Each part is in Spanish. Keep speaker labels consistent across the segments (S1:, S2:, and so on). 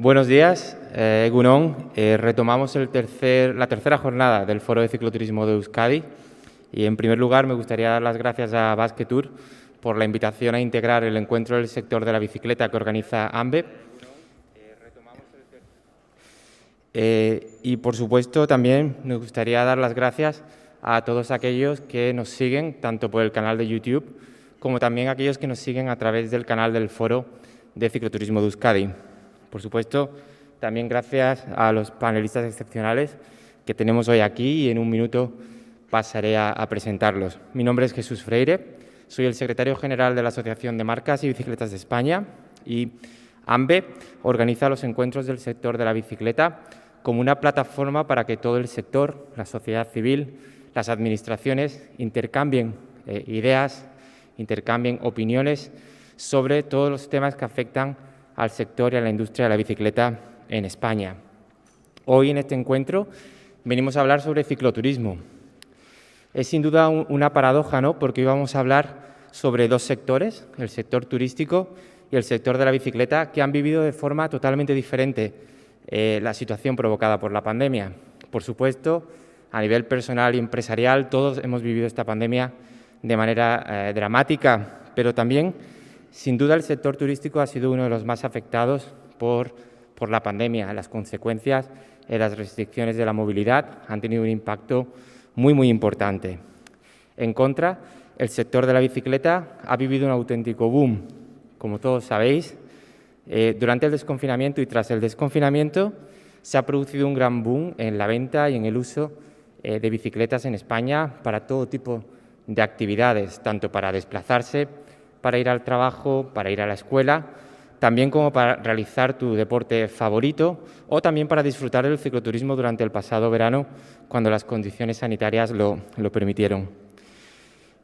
S1: Buenos días, Egunon. Retomamos la tercera jornada del Foro de Cicloturismo de Euskadi y, en primer lugar, me gustaría dar las gracias a Basque Tour por la invitación a integrar el encuentro del sector de la bicicleta que organiza AMBE. Y, por supuesto, también me gustaría dar las gracias a todos aquellos que nos siguen, tanto por el canal de YouTube como también a aquellos que nos siguen a través del canal del Foro de Cicloturismo de Euskadi. Por supuesto, también gracias a los panelistas excepcionales que tenemos hoy aquí y en un minuto pasaré a presentarlos. Mi nombre es Jesús Freire, soy el secretario general de la Asociación de Marcas y Bicicletas de España y AMBE organiza los encuentros del sector de la bicicleta como una plataforma para que todo el sector, la sociedad civil, las administraciones intercambien ideas, intercambien opiniones sobre todos los temas que afectan al sector y a la industria de la bicicleta en España. Hoy en este encuentro venimos a hablar sobre cicloturismo. Es sin duda una paradoja, ¿no? Porque hoy vamos a hablar sobre dos sectores, el sector turístico y el sector de la bicicleta, que han vivido de forma totalmente diferente la situación provocada por la pandemia. Por supuesto, a nivel personal y empresarial, todos hemos vivido esta pandemia de manera dramática, pero también, sin duda, el sector turístico ha sido uno de los más afectados por la pandemia. Las consecuencias de las restricciones de la movilidad han tenido un impacto muy importante. En contra, el sector de la bicicleta ha vivido un auténtico boom. Como todos sabéis, durante el desconfinamiento y tras el desconfinamiento se ha producido un gran boom en la venta y en el uso de bicicletas en España para todo tipo de actividades, tanto para desplazarse, para ir al trabajo, para ir a la escuela, también como para realizar tu deporte favorito o también para disfrutar del cicloturismo durante el pasado verano cuando las condiciones sanitarias lo permitieron.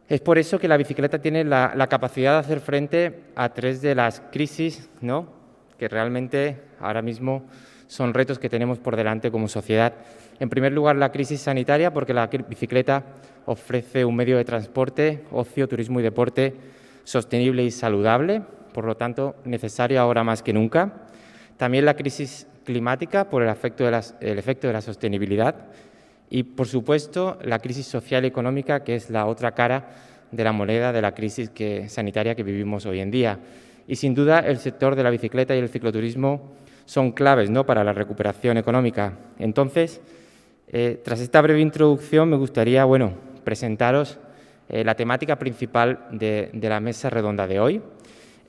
S1: Es por eso que la bicicleta tiene la capacidad de hacer frente a tres de las crisis, ¿no?, que realmente ahora mismo son retos que tenemos por delante como sociedad. En primer lugar, la crisis sanitaria, porque la bicicleta ofrece un medio de transporte, ocio, turismo y deporte sostenible y saludable, por lo tanto, necesario ahora más que nunca. También la crisis climática por el efecto de la sostenibilidad y, por supuesto, la crisis social y económica, que es la otra cara de la moneda de la crisis sanitaria que vivimos hoy en día. Y, sin duda, el sector de la bicicleta y el cicloturismo son claves, ¿no?, para la recuperación económica. Entonces, tras esta breve introducción, me gustaría presentaros la temática principal de la mesa redonda de hoy,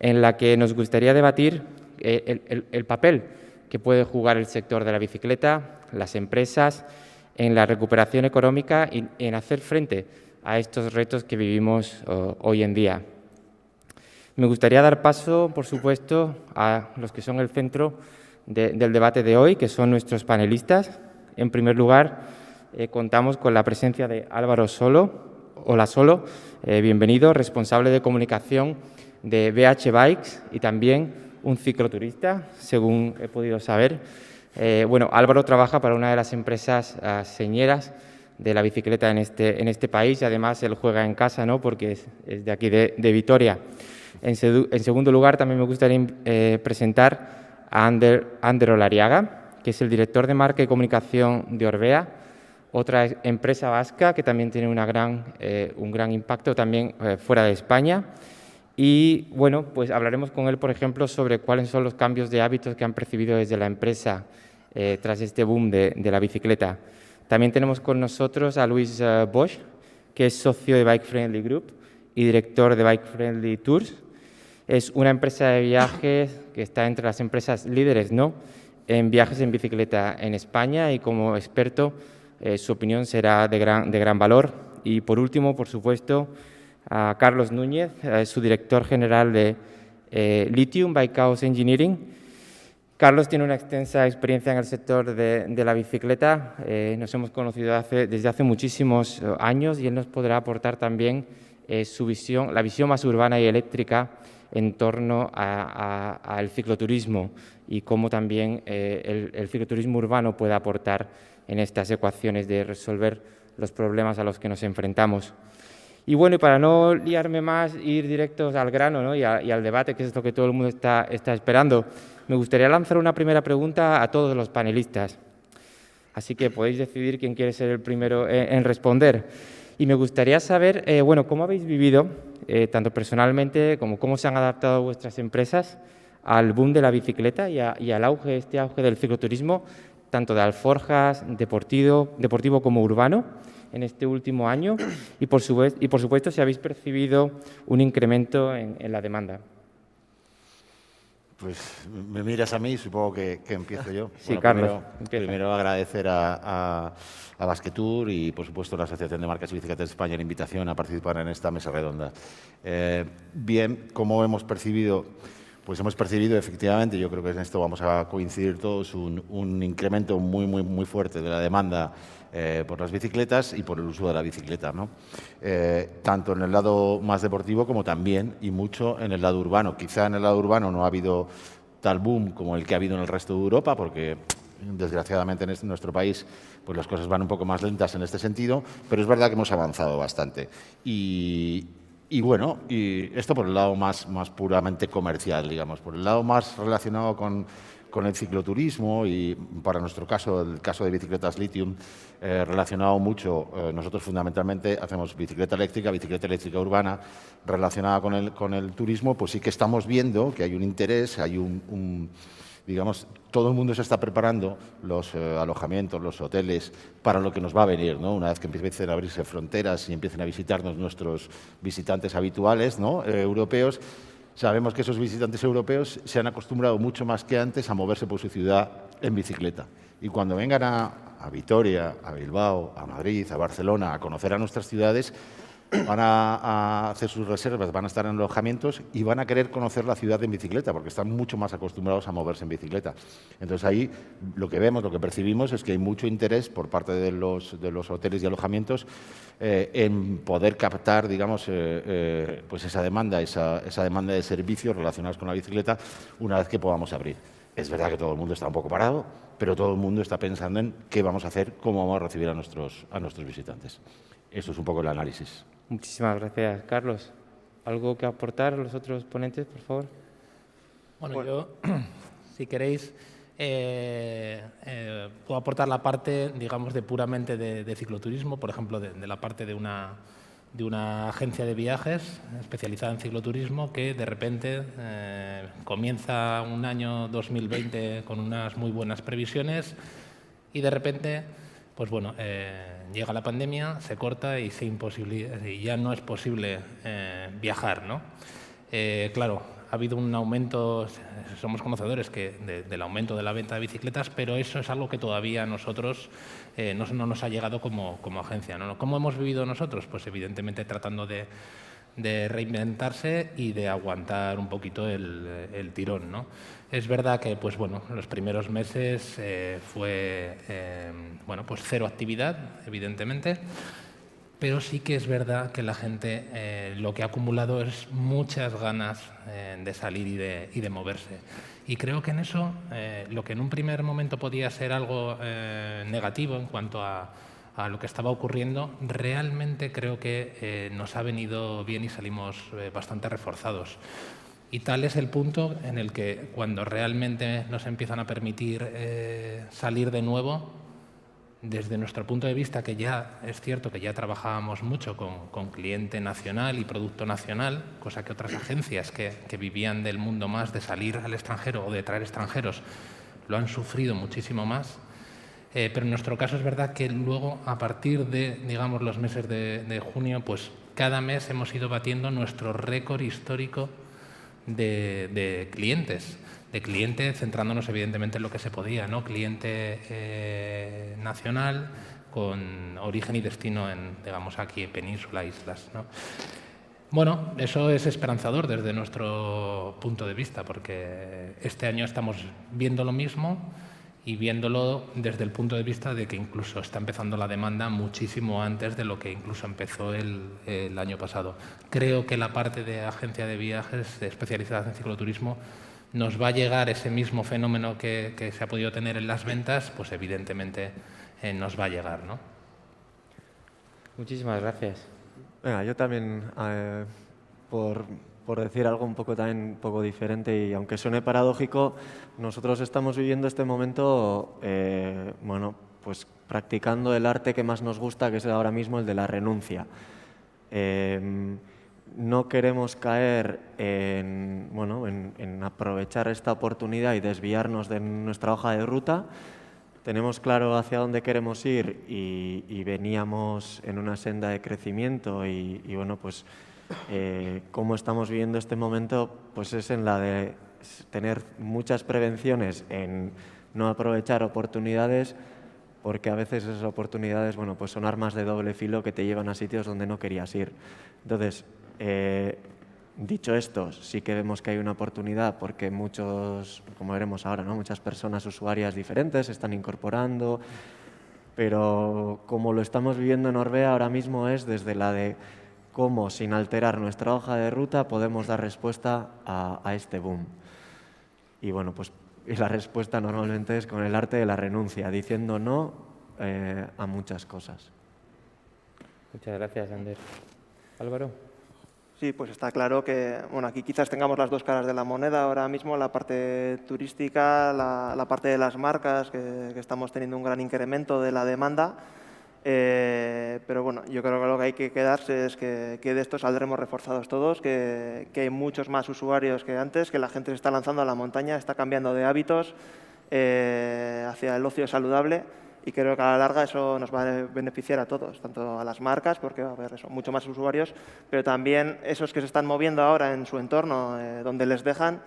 S1: en la que nos gustaría debatir el papel que puede jugar el sector de la bicicleta, las empresas, en la recuperación económica y en hacer frente a estos retos que vivimos hoy en día. Me gustaría dar paso, por supuesto, a los que son el centro del debate de hoy, que son nuestros panelistas. En primer lugar, contamos con la presencia de Álvaro Solo. Hola Solo, bienvenido, responsable de comunicación de BH Bikes y también un cicloturista, según he podido saber. Álvaro trabaja para una de las empresas señeras de la bicicleta en este país y además él juega en casa, ¿no?, porque es de aquí de Vitoria. En segundo lugar, también me gustaría presentar a Ander Olariaga, que es el director de marca y comunicación de Orbea, otra empresa vasca que también tiene un gran impacto también fuera de España. Y pues hablaremos con él, por ejemplo, sobre cuáles son los cambios de hábitos que han percibido desde la empresa tras este boom de la bicicleta. También tenemos con nosotros a Luis Bosch, que es socio de Bike Friendly Group y director de Bike Friendly Tours. Es una empresa de viajes que está entre las empresas líderes, ¿no?, en viajes en bicicleta en España y como experto su opinión será de gran valor. Y por último, por supuesto, a Carlos Núñez, su director general de Lithium by Chaos Engineering. Carlos tiene una extensa experiencia en el sector de la bicicleta. Nos hemos conocido desde hace muchísimos años y él nos podrá aportar también su visión, la visión más urbana y eléctrica en torno al cicloturismo y cómo también el cicloturismo urbano puede aportar en estas ecuaciones de resolver los problemas a los que nos enfrentamos. Y bueno, y para no liarme más, ir directos al grano, ¿no? y al debate, que es lo que todo el mundo está esperando, me gustaría lanzar una primera pregunta a todos los panelistas. Así que podéis decidir quién quiere ser el primero en responder. Y me gustaría saber, bueno, cómo habéis vivido, tanto personalmente como cómo se han adaptado vuestras empresas al boom de la bicicleta y al auge, este auge del cicloturismo, tanto de alforjas, deportivo como urbano, en este último año. Y por supuesto, si habéis percibido un incremento en la demanda.
S2: Pues me miras a mí, supongo que empiezo yo.
S1: Sí, bueno, Carlos,
S2: primero agradecer a Basquetour y, por supuesto, a la Asociación de Marcas y Bicicletas de España la invitación a participar en esta mesa redonda. Bien, ¿cómo hemos percibido? Pues hemos percibido, efectivamente, yo creo que en esto vamos a coincidir todos, un incremento muy fuerte de la demanda por las bicicletas y por el uso de la bicicleta, ¿no? Tanto en el lado más deportivo como también, y mucho, en el lado urbano. Quizá en el lado urbano no ha habido tal boom como el que ha habido en el resto de Europa, porque desgraciadamente en nuestro país pues las cosas van un poco más lentas en este sentido, pero es verdad que hemos avanzado bastante. Y bueno, y esto por el lado más puramente comercial, digamos, por el lado más relacionado con el cicloturismo y, para nuestro caso, el caso de bicicletas Lithium, relacionado mucho, nosotros fundamentalmente hacemos bicicleta eléctrica urbana, relacionada con el turismo, pues sí que estamos viendo que hay un interés, hay digamos, todo el mundo se está preparando, los alojamientos, los hoteles, para lo que nos va a venir, ¿no? Una vez que empiecen a abrirse fronteras y empiecen a visitarnos nuestros visitantes habituales, ¿no? Europeos, sabemos que esos visitantes europeos se han acostumbrado mucho más que antes a moverse por su ciudad en bicicleta. Y cuando vengan a Vitoria, a Bilbao, a Madrid, a Barcelona, a conocer a nuestras ciudades, van a hacer sus reservas, van a estar en alojamientos y van a querer conocer la ciudad en bicicleta, porque están mucho más acostumbrados a moverse en bicicleta. Entonces ahí lo que vemos, lo que percibimos es que hay mucho interés por parte de los hoteles y alojamientos en poder captar, digamos, pues esa demanda de servicios relacionados con la bicicleta una vez que podamos abrir. Es verdad que todo el mundo está un poco parado, pero todo el mundo está pensando en qué vamos a hacer, cómo vamos a recibir a nuestros visitantes. Eso es un poco el análisis.
S1: Muchísimas gracias, Carlos. ¿Algo que aportar a los otros ponentes, por favor?
S3: Bueno, yo, si queréis, puedo aportar la parte, digamos, puramente de cicloturismo, por ejemplo, de la parte de una agencia de viajes especializada en cicloturismo que de repente comienza un año 2020 con unas muy buenas previsiones y de repente, pues bueno, llega la pandemia, se corta y ya no es posible viajar, ¿no? Claro, ha habido un aumento, somos conocedores del aumento de la venta de bicicletas, pero eso es algo que todavía a nosotros no nos ha llegado como agencia, ¿no? ¿Cómo hemos vivido nosotros? Pues evidentemente tratando de reinventarse y de aguantar un poquito el tirón, ¿no? Es verdad que, pues bueno, los primeros meses fue, bueno, pues cero actividad, evidentemente, pero sí que es verdad que la gente lo que ha acumulado es muchas ganas de salir y de moverse. Y creo que en eso, lo que en un primer momento podía ser algo negativo en cuanto a lo que estaba ocurriendo, realmente creo que nos ha venido bien y salimos bastante reforzados. Y tal es el punto en el que cuando realmente nos empiezan a permitir salir de nuevo, desde nuestro punto de vista, que ya es cierto que ya trabajábamos mucho con cliente nacional y producto nacional, cosa que otras agencias que vivían del mundo más de salir al extranjero o de traer extranjeros lo han sufrido muchísimo más. Pero en nuestro caso es verdad que luego, a partir de, digamos, los meses de junio, pues cada mes hemos ido batiendo nuestro récord histórico de clientes. De cliente, centrándonos evidentemente en lo que se podía, ¿no? Cliente nacional con origen y destino en, digamos, aquí en península, islas, ¿no? Bueno, eso es esperanzador desde nuestro punto de vista, porque este año estamos viendo lo mismo y viéndolo desde el punto de vista de que incluso está empezando la demanda muchísimo antes de lo que incluso empezó el año pasado. Creo que la parte de agencia de viajes especializada en cicloturismo nos va a llegar ese mismo fenómeno que se ha podido tener en las ventas, pues evidentemente nos va a llegar, ¿no?
S1: Muchísimas gracias.
S4: Venga, yo también, por decir algo un poco también un poco diferente, y aunque suene paradójico, nosotros estamos viviendo este momento, bueno, pues practicando el arte que más nos gusta, que es ahora mismo el de la renuncia. No queremos caer en aprovechar esta oportunidad y desviarnos de nuestra hoja de ruta. Tenemos claro hacia dónde queremos ir y veníamos en una senda de crecimiento y bueno, pues cómo estamos viviendo este momento, pues es en la de tener muchas prevenciones en no aprovechar oportunidades, porque a veces esas oportunidades, bueno, pues son armas de doble filo que te llevan a sitios donde no querías ir. Entonces, dicho esto, sí que vemos que hay una oportunidad porque muchos, como veremos ahora, ¿no?, muchas personas usuarias diferentes se están incorporando, pero como lo estamos viviendo en Orbea ahora mismo es desde la de cómo, sin alterar nuestra hoja de ruta, podemos dar respuesta a este boom. Y bueno, pues la respuesta normalmente es con el arte de la renuncia, diciendo no a muchas cosas.
S1: Muchas gracias, Ander. Álvaro.
S5: Sí, pues está claro que bueno, aquí quizás tengamos las dos caras de la moneda ahora mismo, la parte turística, la parte de las marcas, que estamos teniendo un gran incremento de la demanda, pero bueno, yo creo que lo que hay que quedarse es que de esto saldremos reforzados todos, que hay muchos más usuarios que antes, que la gente se está lanzando a la montaña, está cambiando de hábitos hacia el ocio saludable. Y creo que a la larga eso nos va a beneficiar a todos, tanto a las marcas, porque va a haber eso, mucho más usuarios, pero también esos que se están moviendo ahora en su entorno, donde les dejan,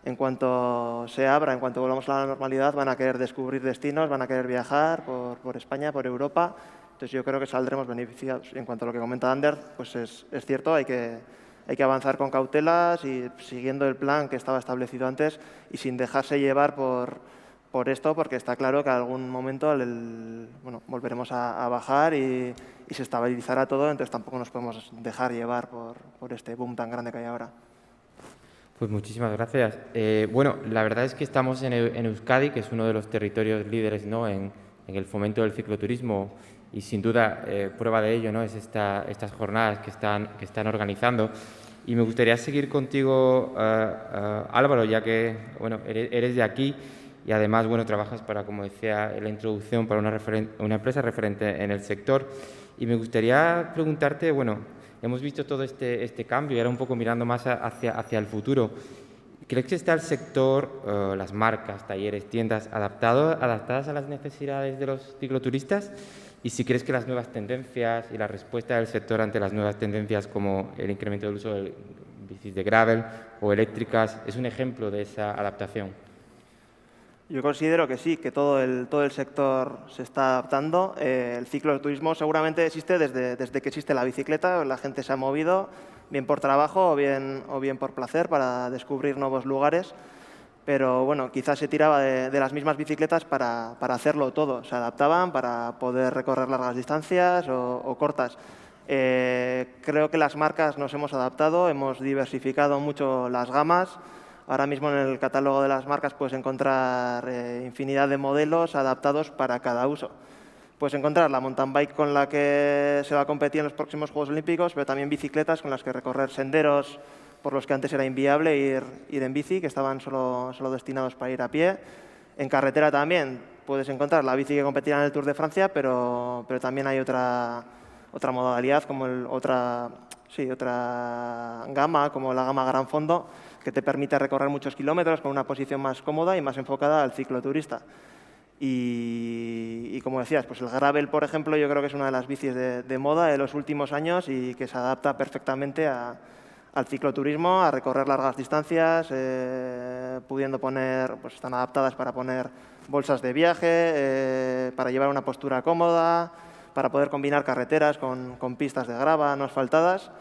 S5: en cuanto se abra, en cuanto volvamos a la normalidad, van a querer descubrir destinos, van a querer viajar por España, por Europa. Entonces yo creo que saldremos beneficiados. Y en cuanto a lo que comenta Ander, pues es cierto, hay que avanzar con cautelas y siguiendo el plan que estaba establecido antes y sin dejarse llevar por esto, porque está claro que en algún momento bueno, volveremos a bajar y se estabilizará todo, entonces tampoco nos podemos dejar llevar por este boom tan grande que hay ahora.
S1: Pues muchísimas gracias. Bueno, la verdad es que estamos en Euskadi, que es uno de los territorios líderes, ¿no?, en el fomento del cicloturismo, y sin duda prueba de ello, ¿no?, es estas jornadas que están organizando. Y me gustaría seguir contigo, Álvaro, ya que bueno, eres de aquí. Y además, bueno, trabajas para, como decía en la introducción, para una empresa referente en el sector. Y me gustaría preguntarte, bueno, hemos visto todo este cambio y ahora un poco mirando más hacia el futuro. ¿Crees que está el sector, las marcas, talleres, tiendas, adaptadas a las necesidades de los cicloturistas? Y si crees que las nuevas tendencias y la respuesta del sector ante las nuevas tendencias, como el incremento del uso de bicis de gravel o eléctricas, es un ejemplo de esa adaptación.
S5: Yo considero que sí, que todo el sector se está adaptando. El cicloturismo seguramente existe desde que existe la bicicleta. La gente se ha movido, bien por trabajo o bien por placer, para descubrir nuevos lugares. Pero bueno, quizás se tiraba de las mismas bicicletas para hacerlo todo. Se adaptaban para poder recorrer largas distancias o cortas. Creo que las marcas nos hemos adaptado, hemos diversificado mucho las gamas. Ahora mismo en el catálogo de las marcas puedes encontrar infinidad de modelos adaptados para cada uso. Puedes encontrar la mountain bike con la que se va a competir en los próximos Juegos Olímpicos, pero también bicicletas con las que recorrer senderos por los que antes era inviable ir en bici, que estaban solo destinados para ir a pie. En carretera también puedes encontrar la bici que competirá en el Tour de Francia, pero también hay otra modalidad, como otra gama, como la gama Gran Fondo, que te permite recorrer muchos kilómetros con una posición más cómoda y más enfocada al cicloturista. Y como decías, pues el gravel, por ejemplo, yo creo que es una de las bicis de moda de los últimos años y que se adapta perfectamente al cicloturismo, a recorrer largas distancias, pudiendo poner, pues están adaptadas para poner bolsas de viaje, para llevar una postura cómoda, para poder combinar carreteras con pistas de grava no asfaltadas,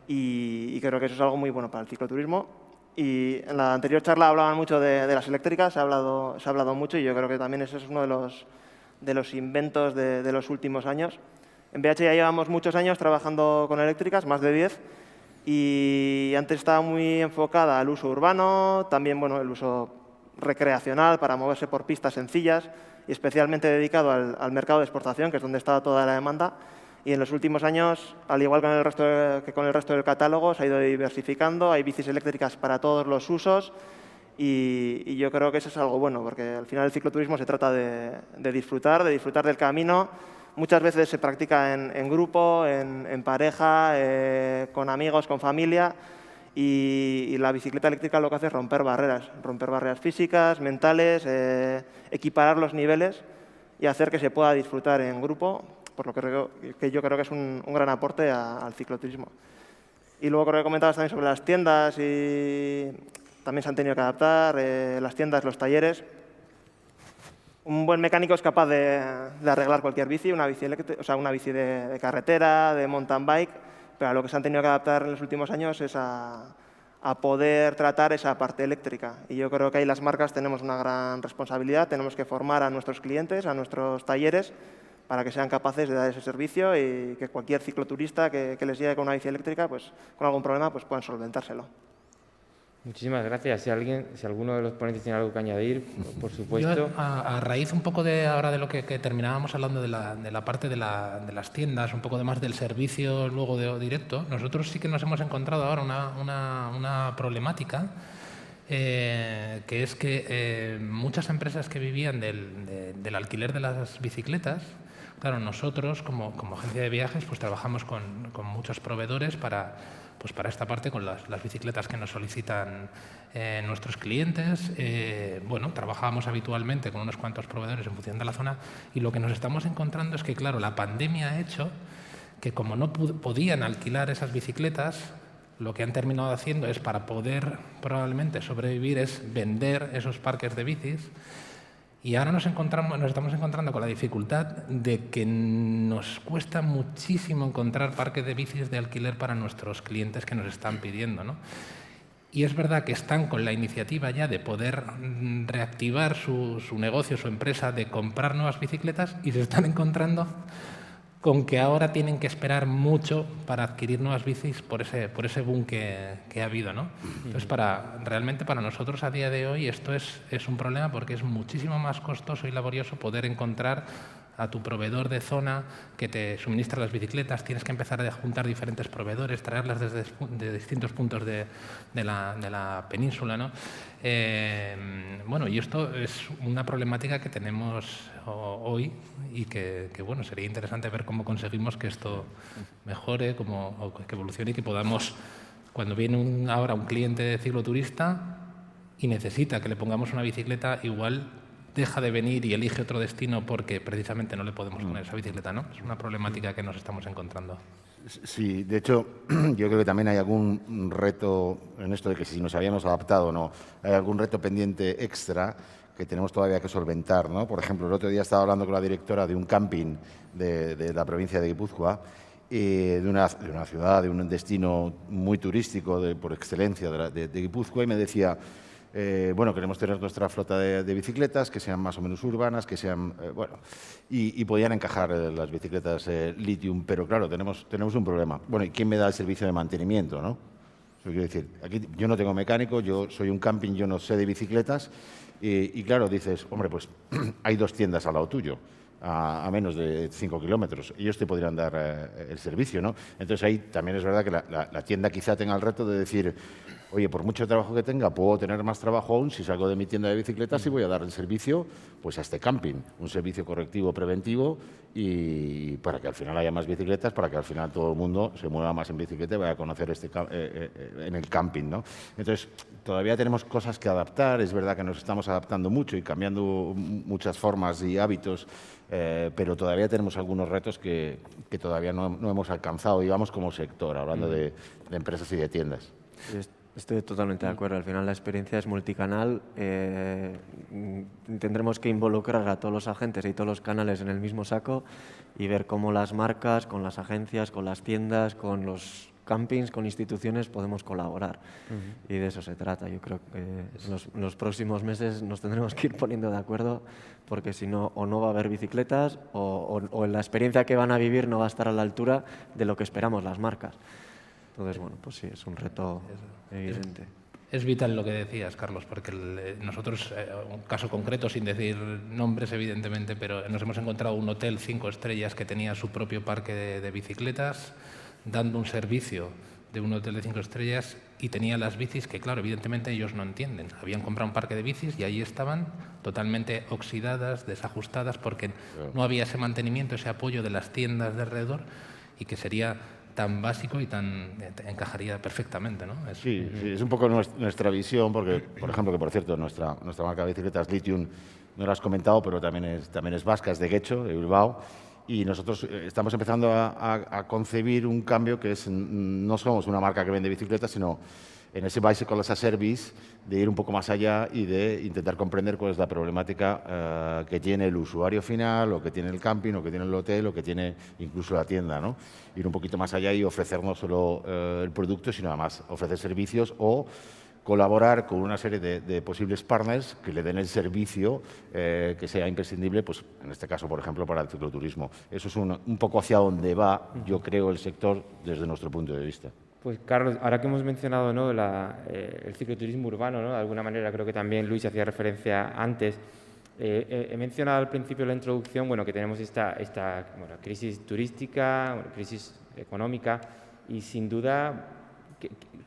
S5: y creo que eso es algo muy bueno para el cicloturismo. Y en la anterior charla hablaban mucho de las eléctricas, se ha hablado mucho, y yo creo que también ese es uno de los inventos de los últimos años. En BH ya llevamos muchos años trabajando con eléctricas, más de 10, y antes estaba muy enfocada al uso urbano, también bueno, el uso recreacional para moverse por pistas sencillas, y especialmente dedicado al mercado de exportación, que es donde estaba toda la demanda. Y en los últimos años, al igual que con el resto del catálogo, se ha ido diversificando. Hay bicis eléctricas para todos los usos y yo creo que eso es algo bueno, porque al final el cicloturismo se trata de disfrutar del camino. Muchas veces se practica en grupo, en pareja, con amigos, con familia. Y la bicicleta eléctrica lo que hace es romper barreras físicas, mentales, equiparar los niveles y hacer que se pueda disfrutar en grupo, por lo que yo creo que es un gran aporte al cicloturismo. Y luego creo que comentabas también sobre las tiendas y también se han tenido que adaptar, las tiendas, los talleres. Un buen mecánico es capaz de arreglar cualquier bici, una bici de carretera, de mountain bike, pero a lo que se han tenido que adaptar en los últimos años es a poder tratar esa parte eléctrica. Y yo creo que ahí las marcas tenemos una gran responsabilidad, tenemos que formar a nuestros clientes, a nuestros talleres, para que sean capaces de dar ese servicio y que cualquier cicloturista que les llegue con una bici eléctrica, pues con algún problema, pues puedan solventárselo.
S1: Muchísimas gracias. Si alguno de los ponentes tiene algo que añadir, por supuesto.
S3: Yo, a raíz un poco de ahora de lo que terminábamos hablando de la parte de las tiendas, un poco de más del servicio luego directo, nosotros sí que nos hemos encontrado ahora una problemática, que es que muchas empresas que vivían del alquiler de las bicicletas, claro, nosotros como agencia de viajes pues trabajamos con muchos proveedores para esta parte, con las bicicletas que nos solicitan nuestros clientes. Trabajábamos habitualmente con unos cuantos proveedores en función de la zona y lo que nos estamos encontrando es que, claro, la pandemia ha hecho que como no podían alquilar esas bicicletas, lo que han terminado haciendo es, para poder probablemente sobrevivir, es vender esos parques de bicis. Y ahora nos estamos encontrando con la dificultad de que nos cuesta muchísimo encontrar parques de bicis de alquiler para nuestros clientes que nos están pidiendo, ¿no? Y es verdad que están con la iniciativa ya de poder reactivar su negocio, su empresa, de comprar nuevas bicicletas, y se están encontrando con que ahora tienen que esperar mucho para adquirir nuevas bicis por ese boom que ha habido, ¿no? Entonces, realmente para nosotros a día de hoy esto es un problema, porque es muchísimo más costoso y laborioso poder encontrar a tu proveedor de zona que te suministra las bicicletas. Tienes que empezar a juntar diferentes proveedores, traerlas de distintos puntos de la península, ¿no? Y esto es una problemática que tenemos hoy y que sería interesante ver cómo conseguimos que esto mejore, que evolucione y que podamos, cuando viene ahora un cliente cicloturista y necesita que le pongamos una bicicleta, igual deja de venir y elige otro destino porque precisamente no le podemos poner esa bicicleta, ¿no? Es una problemática que nos estamos encontrando.
S2: Sí, de hecho, yo creo que también hay algún reto en esto de que si nos habíamos adaptado o no, hay algún reto pendiente extra que tenemos todavía que solventar, ¿no? Por ejemplo, el otro día estaba hablando con la directora de un camping de la provincia de Guipúzcoa, de una ciudad, de un destino muy turístico por excelencia de Guipúzcoa, y me decía, queremos tener nuestra flota de bicicletas que sean más o menos urbanas, que sean, y podían encajar las bicicletas Lithium, pero claro, tenemos un problema. Bueno, ¿y quién me da el servicio de mantenimiento, no? Quiero decir, aquí yo no tengo mecánico, yo soy un camping, yo no sé de bicicletas, y claro, dices, hombre, pues hay 2 tiendas al lado tuyo, a menos de 5 kilómetros. Ellos te podrían dar el servicio, ¿no? Entonces ahí también es verdad que la tienda quizá tenga el reto de decir, oye, por mucho trabajo que tenga, puedo tener más trabajo aún si salgo de mi tienda de bicicletas y voy a dar el servicio pues a este camping, un servicio correctivo preventivo, y para que al final haya más bicicletas, para que al final todo el mundo se mueva más en bicicleta y vaya a conocer en el camping, ¿no? Entonces, todavía tenemos cosas que adaptar. Es verdad que nos estamos adaptando mucho y cambiando muchas formas y hábitos, pero todavía tenemos algunos retos que todavía no hemos alcanzado, digamos, como sector, hablando de empresas y de tiendas.
S4: Estoy totalmente de acuerdo. Al final la experiencia es multicanal. Tendremos que involucrar a todos los agentes y todos los canales en el mismo saco y ver cómo las marcas, con las agencias, con las tiendas, con los campings, con instituciones podemos colaborar. Y de eso se trata. Yo creo que en los próximos meses nos tendremos que ir poniendo de acuerdo, porque si no, o no va a haber bicicletas o la experiencia que van a vivir no va a estar a la altura de lo que esperamos las marcas. Entonces, pues sí, es un reto evidente.
S3: Es vital lo que decías, Carlos, porque nosotros, un caso concreto, sin decir nombres, evidentemente, pero nos hemos encontrado un hotel 5 estrellas que tenía su propio parque de bicicletas, dando un servicio de un hotel de 5 estrellas y tenía las bicis que, claro, evidentemente ellos no entienden. Habían comprado un parque de bicis y ahí estaban totalmente oxidadas, desajustadas, porque no había ese mantenimiento, ese apoyo de las tiendas de alrededor y que sería tan básico y encajaría perfectamente, ¿no?
S2: Sí, es un poco nuestra visión, porque, por ejemplo, que por cierto, nuestra marca de bicicletas Lithium, no lo has comentado, pero también es vasca, es de Guecho, de Bilbao, y nosotros estamos empezando a concebir un cambio que es, no somos una marca que vende bicicletas, sino en ese Bicycle as a Service, de ir un poco más allá y de intentar comprender cuál es la problemática que tiene el usuario final, o que tiene el camping, o que tiene el hotel, o que tiene incluso la tienda, ¿no? Ir un poquito más allá y ofrecer no solo el producto, sino además ofrecer servicios o colaborar con una serie de posibles partners que le den el servicio que sea imprescindible, pues en este caso, por ejemplo, para el cicloturismo. Eso es un poco hacia donde va, yo creo, el sector desde nuestro punto de vista.
S1: Pues Carlos, ahora que hemos mencionado, ¿no?, el cicloturismo urbano, ¿no?, de alguna manera creo que también Luis hacía referencia antes. He mencionado al principio de la introducción, bueno, que tenemos esta crisis turística, crisis económica, y sin duda,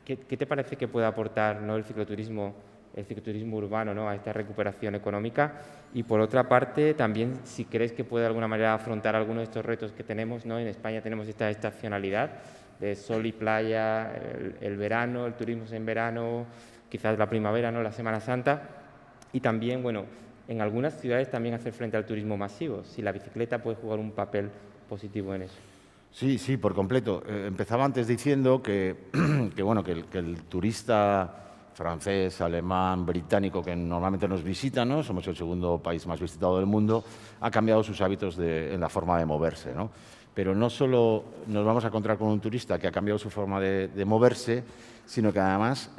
S1: ¿qué te parece que puede aportar, ¿no?, el cicloturismo urbano, ¿no?, a esta recuperación económica? Y por otra parte, también si crees que puede de alguna manera afrontar algunos de estos retos que tenemos, ¿no? En España tenemos esta estacionalidad de sol y playa, el verano, el turismo en verano, quizás la primavera, ¿no?, la Semana Santa, y también, bueno, en algunas ciudades también hacer frente al turismo masivo, si la bicicleta puede jugar un papel positivo en eso.
S2: Sí, por completo. Empezaba antes diciendo que el turista francés, alemán, británico, que normalmente nos visita, ¿no?, somos el segundo país más visitado del mundo, ha cambiado sus hábitos en la forma de moverse, ¿no? Pero no solo nos vamos a encontrar con un turista que ha cambiado su forma de moverse, sino que además,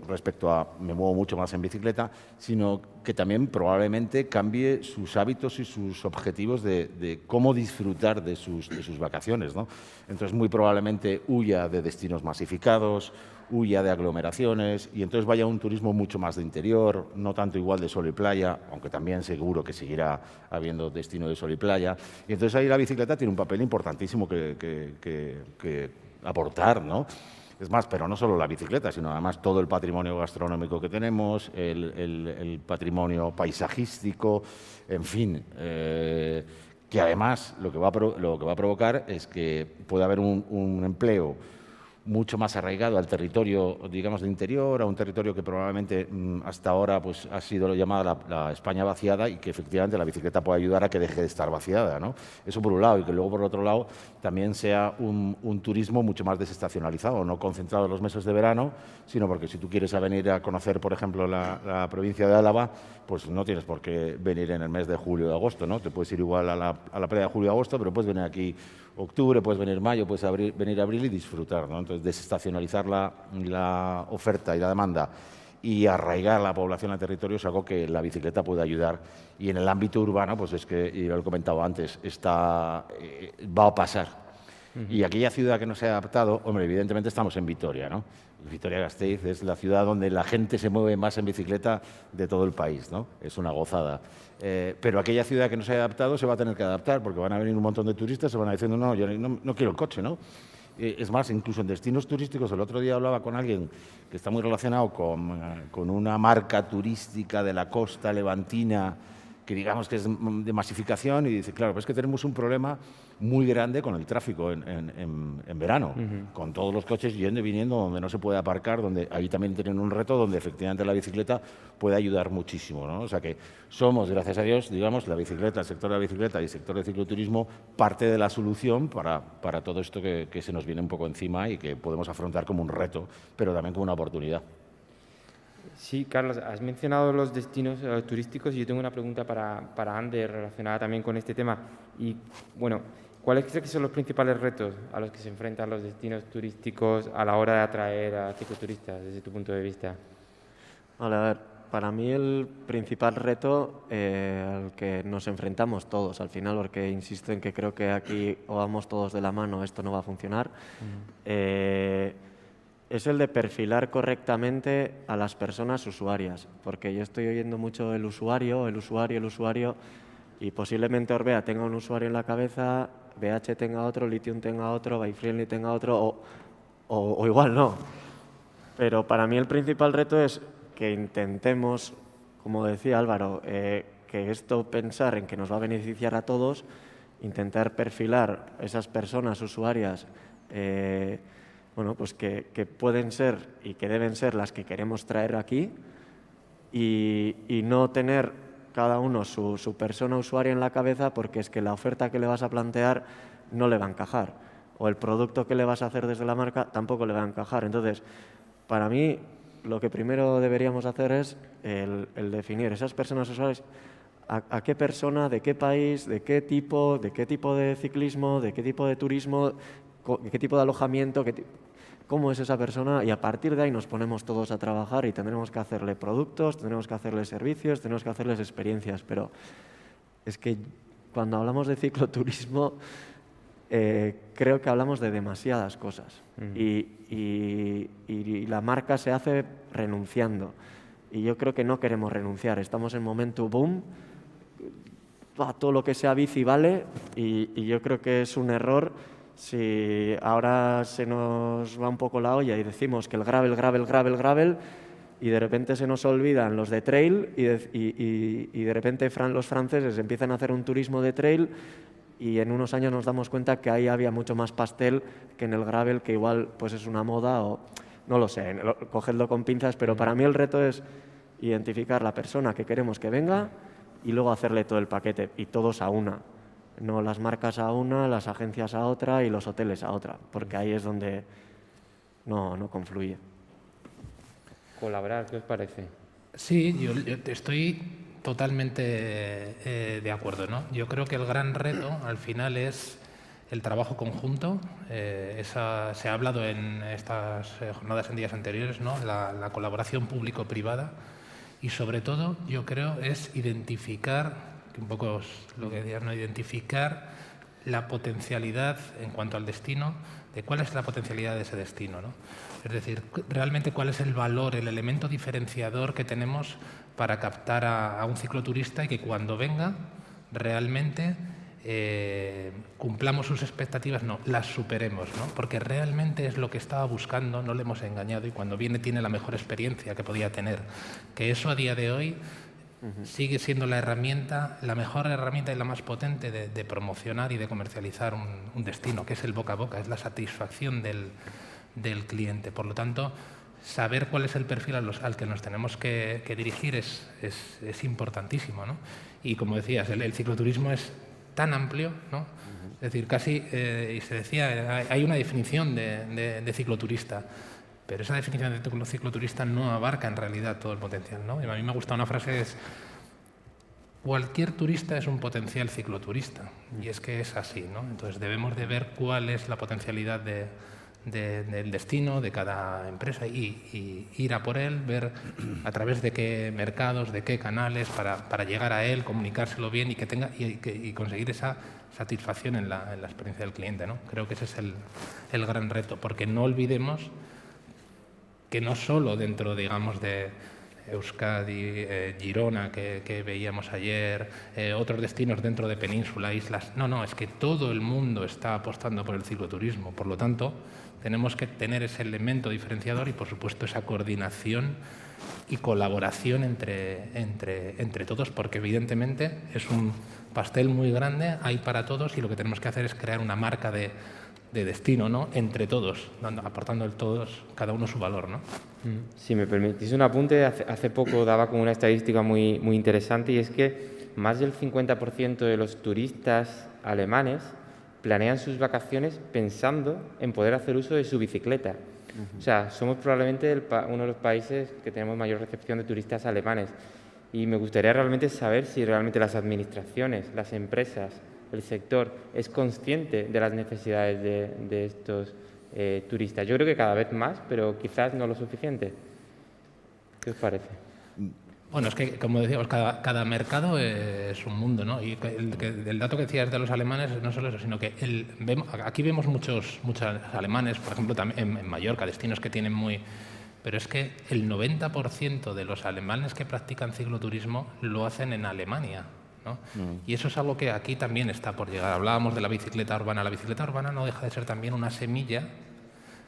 S2: respecto a me muevo mucho más en bicicleta, sino que también probablemente cambie sus hábitos y sus objetivos de cómo disfrutar de sus vacaciones, ¿no? Entonces, muy probablemente huya de destinos masificados, huya de aglomeraciones, y entonces vaya a un turismo mucho más de interior, no tanto igual de sol y playa, aunque también seguro que seguirá habiendo destino de sol y playa. Y entonces ahí la bicicleta tiene un papel importantísimo que aportar, ¿no? Es más, pero no solo la bicicleta, sino además todo el patrimonio gastronómico que tenemos, el patrimonio paisajístico, en fin, que además lo que va a provocar es que puede haber un empleo mucho más arraigado al territorio, digamos, de interior, a un territorio que probablemente hasta ahora pues, ha sido lo llamada la España vaciada, y que efectivamente la bicicleta puede ayudar a que deje de estar vaciada, ¿no? Eso por un lado, y que luego por otro lado también sea un turismo mucho más desestacionalizado, no concentrado en los meses de verano, sino porque si tú quieres venir a conocer, por ejemplo, la provincia de Álava, pues no tienes por qué venir en el mes de julio o agosto, ¿no? Te puedes ir igual a la playa de julio o agosto, pero puedes venir aquí octubre, puedes venir mayo, puedes venir abril y disfrutar, ¿no? Entonces, desestacionalizar la oferta y la demanda y arraigar la población al territorio es algo que la bicicleta puede ayudar. Y en el ámbito urbano, pues es que, y lo he comentado antes, va a pasar. Y aquella ciudad que no se ha adaptado, hombre, evidentemente estamos en Vitoria, ¿no? Vitoria-Gasteiz es la ciudad donde la gente se mueve más en bicicleta de todo el país, ¿no? Es una gozada. Pero aquella ciudad que no se ha adaptado se va a tener que adaptar, porque van a venir un montón de turistas, se van a decir, no, yo no quiero el coche, ¿no? Es más, incluso en destinos turísticos, el otro día hablaba con alguien que está muy relacionado con una marca turística de la costa levantina, que digamos que es de masificación, y dice, claro, pues es que tenemos un problema muy grande con el tráfico en verano, con todos los coches yendo y viniendo donde no se puede aparcar, donde ahí también tienen un reto donde efectivamente la bicicleta puede ayudar muchísimo, ¿no? O sea que somos, gracias a Dios, digamos, la bicicleta, el sector de la bicicleta y el sector del cicloturismo, parte de la solución para todo esto que se nos viene un poco encima y que podemos afrontar como un reto, pero también como una oportunidad.
S1: Sí, Carlos, has mencionado los destinos turísticos y yo tengo una pregunta para Ander relacionada también con este tema. Y, bueno, ¿cuáles crees que son los principales retos a los que se enfrentan los destinos turísticos a la hora de atraer a cicloturistas, desde tu punto de vista?
S4: Vale, a ver, para mí el principal reto al que nos enfrentamos todos al final, porque insisto en que creo que aquí o vamos todos de la mano, esto no va a funcionar, es el de perfilar correctamente a las personas usuarias, porque yo estoy oyendo mucho el usuario, y posiblemente Orbea tenga un usuario en la cabeza, BH tenga otro, Lithium tenga otro, Buyfriendly tenga otro, o igual no. Pero para mí el principal reto es que intentemos, como decía Álvaro, que esto pensar en que nos va a beneficiar a todos, intentar perfilar esas personas usuarias bueno, pues que pueden ser y que deben ser las que queremos traer aquí y no tener cada uno su persona usuaria en la cabeza, porque es que la oferta que le vas a plantear no le va a encajar o el producto que le vas a hacer desde la marca tampoco le va a encajar. Entonces, para mí, lo que primero deberíamos hacer es el definir esas personas usuarias, a qué persona, de qué país, de qué tipo de ciclismo, de qué tipo de turismo, de qué tipo de alojamiento, cómo es esa persona, y a partir de ahí nos ponemos todos a trabajar y tendremos que hacerle productos, tendremos que hacerle servicios, tendremos que hacerles experiencias. Pero es que cuando hablamos de cicloturismo, creo que hablamos de demasiadas cosas y la marca se hace renunciando. Y yo creo que no queremos renunciar. Estamos en momento boom, todo lo que sea bici vale, y yo creo que es un error si ahora se nos va un poco la olla y decimos que el gravel, y de repente se nos olvidan los de trail y de repente los franceses empiezan a hacer un turismo de trail y en unos años nos damos cuenta que ahí había mucho más pastel que en el gravel, que igual pues es una moda o no lo sé, cogedlo con pinzas, pero para mí el reto es identificar la persona que queremos que venga y luego hacerle todo el paquete, y todos a una. No las marcas a una, las agencias a otra y los hoteles a otra, porque ahí es donde no confluye.
S1: Colaborar, ¿qué os parece?
S3: Sí, yo estoy totalmente de acuerdo, ¿no? Yo creo que el gran reto al final es el trabajo conjunto. Se ha hablado en estas jornadas en días anteriores, ¿no? La colaboración público-privada, y sobre todo yo creo es identificar, que un poco es lo que decías, ¿no? Identificar la potencialidad en cuanto al destino, de cuál es la potencialidad de ese destino, ¿no? Es decir, realmente cuál es el valor, el elemento diferenciador que tenemos para captar a un cicloturista y que cuando venga realmente cumplamos sus expectativas, no, las superemos, ¿no? Porque realmente es lo que estaba buscando, no le hemos engañado, y cuando viene tiene la mejor experiencia que podía tener. Que eso a día de hoy sigue siendo la mejor herramienta y la más potente de promocionar y de comercializar un destino, que es el boca a boca, es la satisfacción del cliente. Por lo tanto, saber cuál es el perfil al que nos tenemos que dirigir es importantísimo, ¿no? Y como decías, el cicloturismo es tan amplio, ¿no? Es decir, casi, y se decía, hay una definición de cicloturista, pero esa definición de cicloturista no abarca en realidad todo el potencial, ¿no? Y a mí me gusta una frase, es: cualquier turista es un potencial cicloturista. Y es que es así, ¿no? Entonces debemos de ver cuál es la potencialidad del destino de cada empresa y ir a por él, ver a través de qué mercados, de qué canales para llegar a él, comunicárselo bien y que tenga y conseguir esa satisfacción en la experiencia del cliente, ¿no? Creo que ese es el gran reto, porque no olvidemos que no solo dentro, digamos, de Euskadi, Girona, que veíamos ayer, otros destinos dentro de península, islas. No, es que todo el mundo está apostando por el cicloturismo. Por lo tanto, tenemos que tener ese elemento diferenciador y, por supuesto, esa coordinación y colaboración entre todos, porque evidentemente es un pastel muy grande, hay para todos, y lo que tenemos que hacer es crear una marca de destino, ¿no? Entre todos, aportando todos, cada uno su valor, ¿no?
S1: Si me permitís un apunte, hace poco daba como una estadística muy interesante, y es que más del 50% de los turistas alemanes planean sus vacaciones pensando en poder hacer uso de su bicicleta. O sea, somos probablemente uno de los países que tenemos mayor recepción de turistas alemanes, y me gustaría realmente saber si realmente las administraciones, las empresas, el sector es consciente de las necesidades de estos turistas. Yo creo que cada vez más, pero quizás no lo suficiente. ¿Qué os parece?
S3: Bueno, es que, como decíamos, cada mercado es un mundo, ¿no? Y el dato que decías de los alemanes no solo eso, sino que aquí vemos muchos alemanes, por ejemplo, también en Mallorca, destinos que tienen muy... Pero es que el 90% de los alemanes que practican cicloturismo lo hacen en Alemania, ¿no? Y eso es algo que aquí también está por llegar. Hablábamos de la bicicleta urbana. La bicicleta urbana no deja de ser también una semilla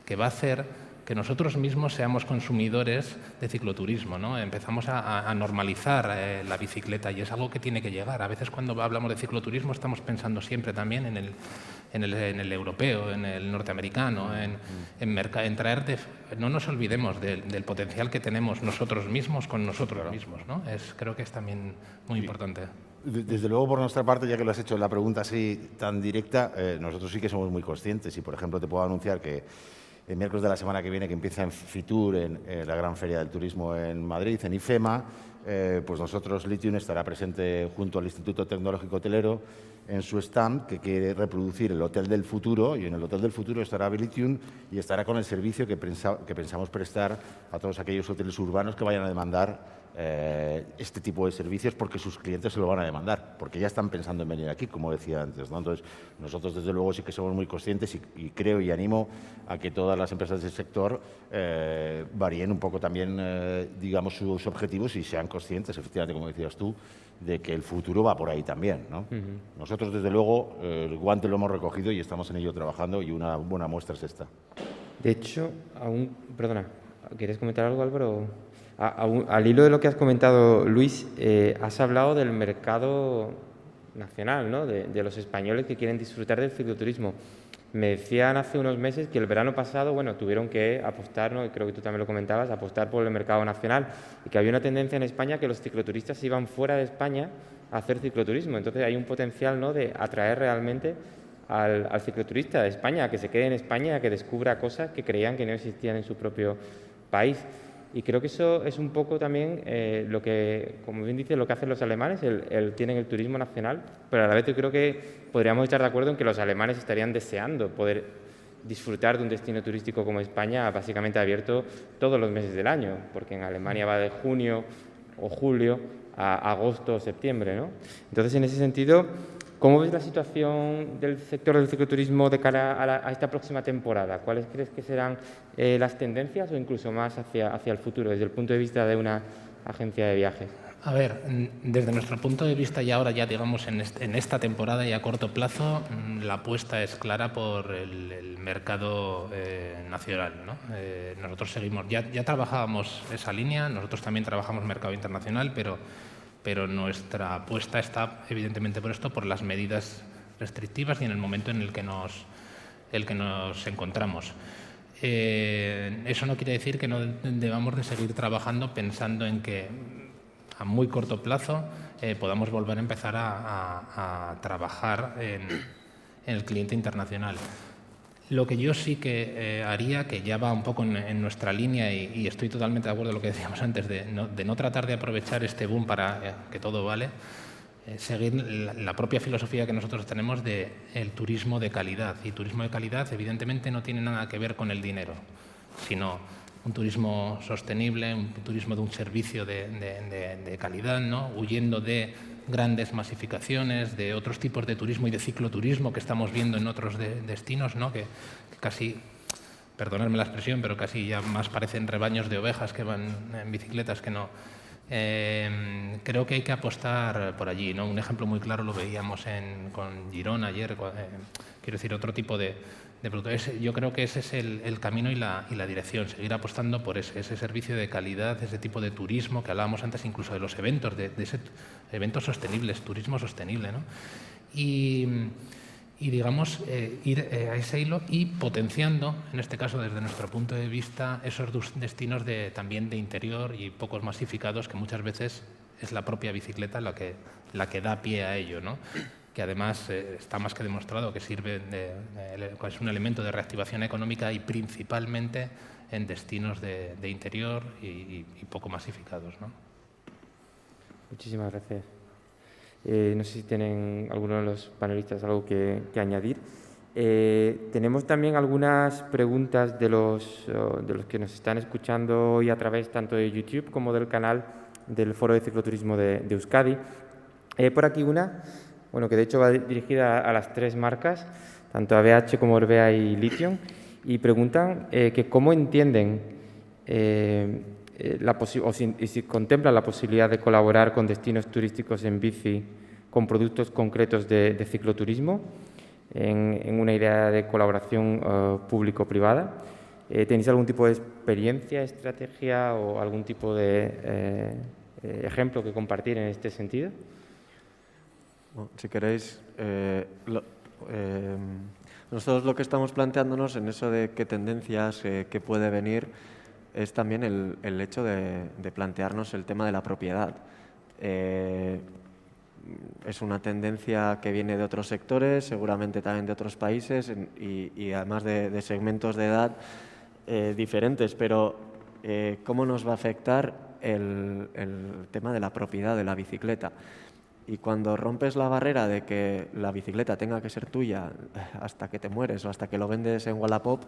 S3: que va a hacer que nosotros mismos seamos consumidores de cicloturismo, ¿no? Empezamos a normalizar la bicicleta y es algo que tiene que llegar. A veces cuando hablamos de cicloturismo estamos pensando siempre también en el europeo, en el norteamericano, en traer... no nos olvidemos del potencial que tenemos nosotros mismos con nosotros mismos, ¿no? Creo que es también muy importante.
S2: Desde luego, por nuestra parte, ya que lo has hecho la pregunta así tan directa, nosotros sí que somos muy conscientes y, por ejemplo, te puedo anunciar que el miércoles de la semana que viene, que empieza en Fitur, en la gran feria del turismo en Madrid, en IFEMA, pues nosotros, Litium, estará presente junto al Instituto Tecnológico Hotelero en su stand, que quiere reproducir el Hotel del Futuro, y en el Hotel del Futuro estará Litium y estará con el servicio que pensamos prestar a todos aquellos hoteles urbanos que vayan a demandar este tipo de servicios, porque sus clientes se lo van a demandar, porque ya están pensando en venir aquí, como decía antes, ¿no? Entonces, nosotros desde luego sí que somos muy conscientes y creo y animo a que todas las empresas del sector varíen un poco también, digamos, sus objetivos y sean conscientes, efectivamente, como decías tú, de que el futuro va por ahí también, ¿no? Nosotros, desde luego, el guante lo hemos recogido y estamos en ello trabajando, y una buena muestra es esta.
S1: De hecho, perdona, ¿quieres comentar algo, Álvaro? Al hilo de lo que has comentado, Luis, has hablado del mercado nacional, ¿no? De los españoles que quieren disfrutar del cicloturismo. Me decían hace unos meses que el verano pasado, bueno, tuvieron que apostar, ¿no? Y creo que tú también lo comentabas, apostar por el mercado nacional, y que había una tendencia en España que los cicloturistas iban fuera de España a hacer cicloturismo. Entonces hay un potencial, ¿no?, de atraer realmente al cicloturista de España, a que se quede en España, a que descubra cosas que creían que no existían en su propio país. Y creo que eso es un poco también lo que, como bien dice, lo que hacen los alemanes, tienen el turismo nacional, pero a la vez yo creo que podríamos estar de acuerdo en que los alemanes estarían deseando poder disfrutar de un destino turístico como España, básicamente abierto todos los meses del año, porque en Alemania va de junio o julio a agosto o septiembre, ¿no? Entonces, en ese sentido, ¿cómo ves la situación del sector del cicloturismo de cara a esta próxima temporada? ¿Cuáles crees que serán las tendencias o incluso más hacia el futuro, desde el punto de vista de una agencia de viajes?
S3: A ver, desde nuestro punto de vista y ahora ya digamos en esta temporada y a corto plazo, la apuesta es clara por el mercado nacional, ¿no? Nosotros seguimos, ya trabajábamos esa línea, nosotros también trabajamos mercado internacional, pero nuestra apuesta está evidentemente por esto, por las medidas restrictivas y en el momento en el que nos encontramos. Eso no quiere decir que no debamos de seguir trabajando pensando en que a muy corto plazo podamos volver a empezar a trabajar en el cliente internacional. Lo que yo sí que haría, que ya va un poco en nuestra línea y estoy totalmente de acuerdo con lo que decíamos antes, de no tratar de aprovechar este boom para que todo vale, seguir la propia filosofía que nosotros tenemos de el turismo de calidad. Y turismo de calidad evidentemente no tiene nada que ver con el dinero, sino un turismo sostenible, un turismo de un servicio de calidad, ¿no? Huyendo de grandes masificaciones, de otros tipos de turismo y de cicloturismo que estamos viendo en otros destinos, ¿no? que casi, perdonadme la expresión, pero casi ya más parecen rebaños de ovejas que van en bicicletas que no. Creo que hay que apostar por allí, ¿no? Un ejemplo muy claro lo veíamos con Girona ayer, quiero decir, otro tipo de productos. Yo creo que ese es el camino y la dirección, seguir apostando por ese servicio de calidad, ese tipo de turismo que hablábamos antes, incluso de los eventos, de eventos sostenibles, turismo sostenible, ¿no? Y digamos, ir a ese hilo y potenciando, en este caso desde nuestro punto de vista, esos destinos también de interior y pocos masificados, que muchas veces es la propia bicicleta la que da pie a ello, ¿no? Que además está más que demostrado que sirve es un elemento de reactivación económica y principalmente en destinos de interior y poco masificados, ¿no?
S1: Muchísimas gracias. No sé si tienen alguno de los panelistas algo que añadir. Tenemos también algunas preguntas de los que nos están escuchando hoy a través tanto de YouTube como del canal del Foro de Cicloturismo de Euskadi. Por aquí una, bueno, que de hecho va dirigida a las 3 marcas, tanto a BH como Orbea y Lithium, y preguntan que cómo entienden si contemplan la posibilidad de colaborar con destinos turísticos en bici con productos concretos de cicloturismo en una idea de colaboración público-privada. ¿Tenéis algún tipo de experiencia, estrategia o algún tipo de ejemplo que compartir en este sentido?
S4: Bueno, si queréis, nosotros lo que estamos planteándonos en eso de qué tendencias, qué puede venir, es también el hecho de plantearnos el tema de la propiedad. Es una tendencia que viene de otros sectores, seguramente también de otros países y además de segmentos de edad diferentes, pero ¿cómo nos va a afectar el tema de la propiedad de la bicicleta? Y cuando rompes la barrera de que la bicicleta tenga que ser tuya hasta que te mueres o hasta que lo vendes en Wallapop,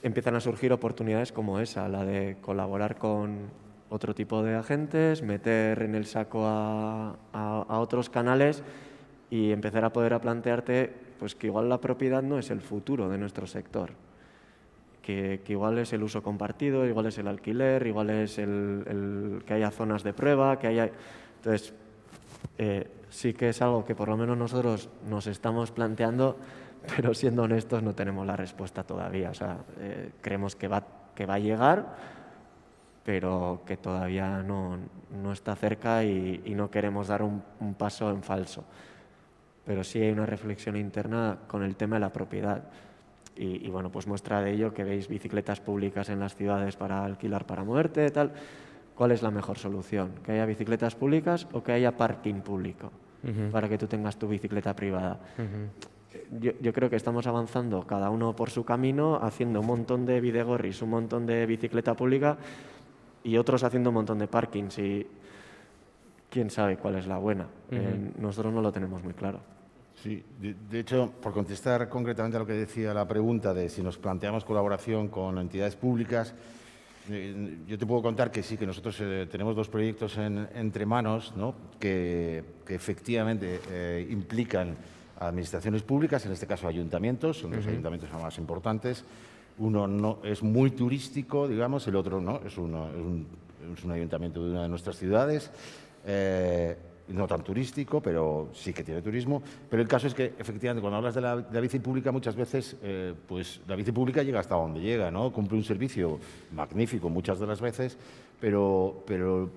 S4: empiezan a surgir oportunidades como esa, la de colaborar con otro tipo de agentes, meter en el saco a otros canales y empezar a poder plantearte pues, que igual la propiedad no es el futuro de nuestro sector, que igual es el uso compartido, igual es el alquiler, igual es el que haya zonas de prueba, que haya... Entonces, sí que es algo que por lo menos nosotros nos estamos planteando, pero siendo honestos no tenemos la respuesta todavía. O sea, creemos que va a llegar, pero que todavía no está cerca y no queremos dar un paso en falso. Pero sí hay una reflexión interna con el tema de la propiedad. Y bueno, pues muestra de ello que veis bicicletas públicas en las ciudades para alquilar para moverte, tal. ¿Cuál es la mejor solución? ¿Que haya bicicletas públicas o que haya parking público para que tú tengas tu bicicleta privada? Yo creo que estamos avanzando cada uno por su camino, haciendo un montón de bidegorris, un montón de bicicleta pública y otros haciendo un montón de parkings y quién sabe cuál es la buena. Nosotros no lo tenemos muy claro.
S2: Sí, de hecho, por contestar concretamente a lo que decía la pregunta de si nos planteamos colaboración con entidades públicas, yo te puedo contar que sí, que nosotros tenemos 2 proyectos entre manos, ¿no? que efectivamente implican a administraciones públicas, en este caso ayuntamientos, son los ayuntamientos más importantes. Uno no es muy turístico, digamos, el otro no, es un ayuntamiento de una de nuestras ciudades. No tan turístico, pero sí que tiene turismo. Pero el caso es que, efectivamente, cuando hablas de la bici pública, muchas veces, pues la bici pública llega hasta donde llega, ¿no? Cumple un servicio magnífico muchas de las veces, pero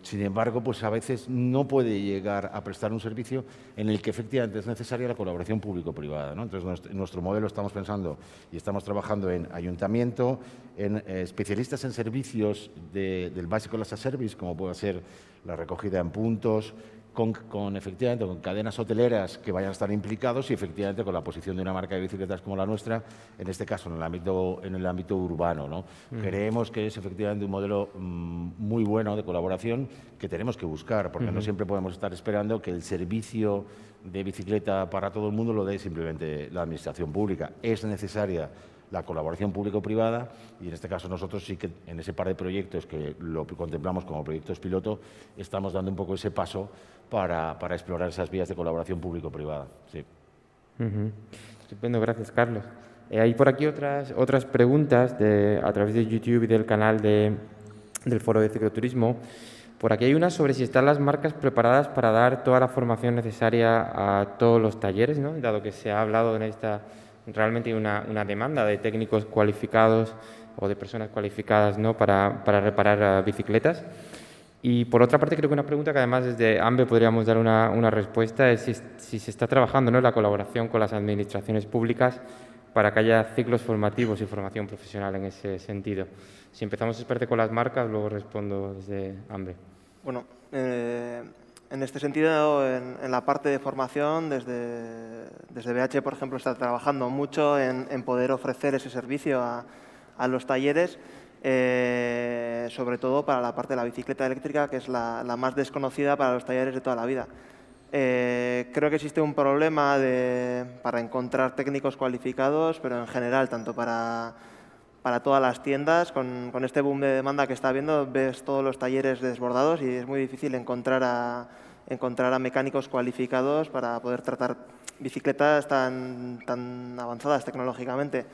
S2: sin embargo, pues a veces no puede llegar a prestar un servicio en el que efectivamente es necesaria la colaboración público-privada, ¿no? Entonces, en nuestro modelo estamos pensando y estamos trabajando en ayuntamiento, en especialistas en servicios del básico as a service, como puede ser la recogida en puntos, efectivamente con cadenas hoteleras que vayan a estar implicados y efectivamente con la posición de una marca de bicicletas como la nuestra, en este caso en el ámbito urbano, ¿no? Creemos que es efectivamente un modelo muy bueno de colaboración que tenemos que buscar, porque no siempre podemos estar esperando que el servicio de bicicleta para todo el mundo lo dé simplemente la administración pública. Es necesaria la colaboración público-privada y en este caso nosotros sí que en ese par de proyectos que lo contemplamos como proyectos piloto estamos dando un poco ese paso para explorar esas vías de colaboración público-privada. Sí.
S1: Estupendo, gracias Carlos. Hay por aquí otras preguntas a través de YouTube y del canal del Foro de Cicloturismo. Por aquí hay una sobre si están las marcas preparadas para dar toda la formación necesaria a todos los talleres, ¿no? Dado que se ha hablado en realmente hay una demanda de técnicos cualificados o de personas cualificadas, ¿no? para reparar bicicletas. Y por otra parte, creo que una pregunta que además desde AMBE podríamos dar una respuesta es si se está trabajando, ¿no? en la colaboración con las administraciones públicas para que haya ciclos formativos y formación profesional en ese sentido. Si empezamos, espérate, con las marcas, luego respondo desde AMBE.
S5: Bueno, en este sentido, en la parte de formación, desde BH, por ejemplo, está trabajando mucho en poder ofrecer ese servicio a los talleres, sobre todo para la parte de la bicicleta eléctrica, que es la más desconocida para los talleres de toda la vida. Creo que existe un problema para encontrar técnicos cualificados, pero en general, tanto para para todas las tiendas. Con este boom de demanda que está habiendo, ves todos los talleres desbordados y es muy difícil encontrar a mecánicos cualificados para poder tratar bicicletas tan avanzadas tecnológicamente.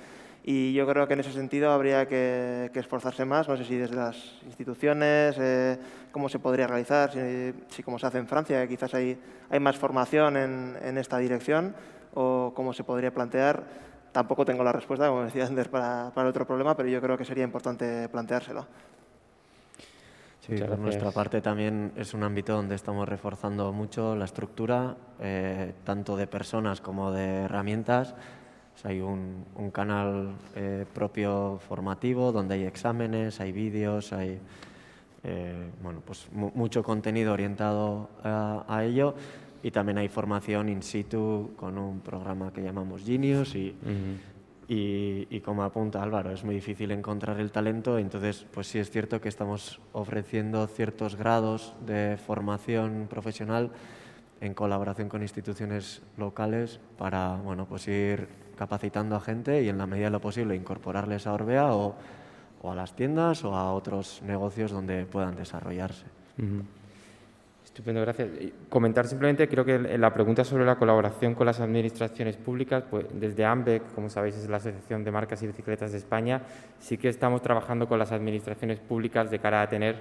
S5: Y yo creo que en ese sentido habría que esforzarse más, no sé si desde las instituciones, cómo se podría realizar, si como se hace en Francia, que quizás hay más formación en esta dirección, o cómo se podría plantear. Tampoco tengo la respuesta, como decía Ander, para el otro problema, pero yo creo que sería importante planteárselo.
S4: Sí, por nuestra parte también es un ámbito donde estamos reforzando mucho la estructura, tanto de personas como de herramientas. O sea, hay un canal propio formativo donde hay exámenes, hay vídeos, hay bueno, pues mucho contenido orientado a ello, y también hay formación in situ con un programa que llamamos Genius y como apunta Álvaro, es muy difícil encontrar el talento, entonces pues sí es cierto que estamos ofreciendo ciertos grados de formación profesional en colaboración con instituciones locales para, bueno, pues ir capacitando a gente y en la medida de lo posible incorporarles a Orbea o a las tiendas o a otros negocios donde puedan desarrollarse.
S1: Estupendo, gracias. Comentar simplemente, creo que en la pregunta sobre la colaboración con las administraciones públicas, pues desde AMBEC, como sabéis, es la Asociación de Marcas y Bicicletas de España, sí que estamos trabajando con las administraciones públicas de cara a tener,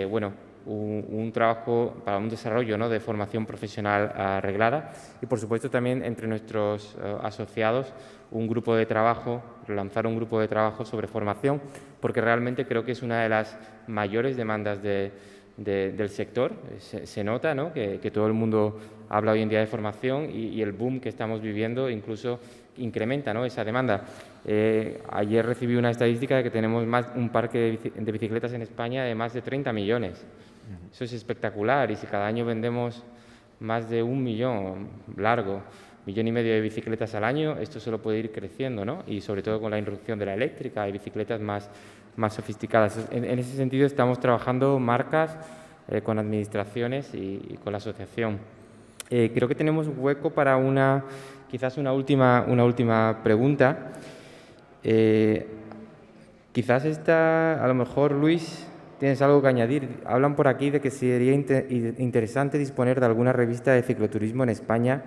S1: bueno, un trabajo para un desarrollo, ¿no?, de formación profesional arreglada, y por supuesto también entre nuestros asociados un grupo de trabajo, lanzar un grupo de trabajo sobre formación, porque realmente creo que es una de las mayores demandas del sector. Se nota, ¿no?, que todo el mundo habla hoy en día de formación y el boom que estamos viviendo incluso incrementa, ¿no?, esa demanda. Ayer recibí una estadística de que tenemos un parque de bicicletas en España de más de 30 millones. Eso es espectacular, y si cada año vendemos más de 1 millón, largo, 1,5 millones de bicicletas al año, esto solo puede ir creciendo, ¿no? Y sobre todo con la irrupción de la eléctrica y bicicletas más sofisticadas. En ese sentido estamos trabajando marcas con administraciones y con la asociación. Creo que tenemos hueco para quizás una última pregunta. Quizás a lo mejor, Luis, tienes algo que añadir. Hablan por aquí de que sería interesante disponer de alguna revista de cicloturismo en España